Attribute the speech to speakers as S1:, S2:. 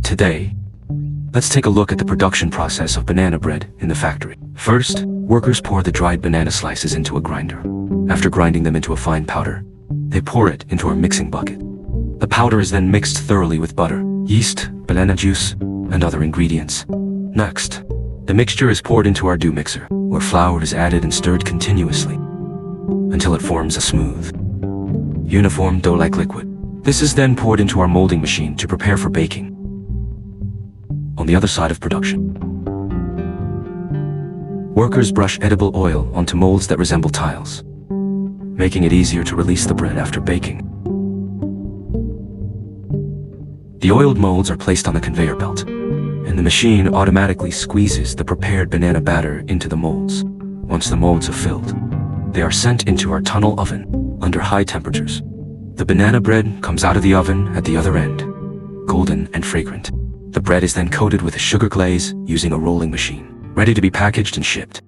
S1: Today, let's take a look at the production process of banana bread in the factory. First, workers pour the dried banana slices into a grinder. After grinding them into a fine powder, they pour it into our mixing bucket. The powder is then mixed thoroughly with butter, yeast, banana juice, and other ingredients. Next, the mixture is poured into our dough mixer, where flour is added and stirred continuously until it forms a smooth, uniform dough-like liquid. This is then poured into our molding machine to prepare for baking. On the other side of production, workers brush edible oil onto molds that resemble tiles, making it easier to release the bread after baking. The oiled molds are placed on the conveyor belt, and the machine automatically squeezes the prepared banana batter into the molds. Once the molds are filled, they are sent into our tunnel oven under high temperatures. The banana bread comes out of the oven at the other end, golden and fragrant. The bread is then coated with a sugar glaze using a rolling machine, ready to be packaged and shipped.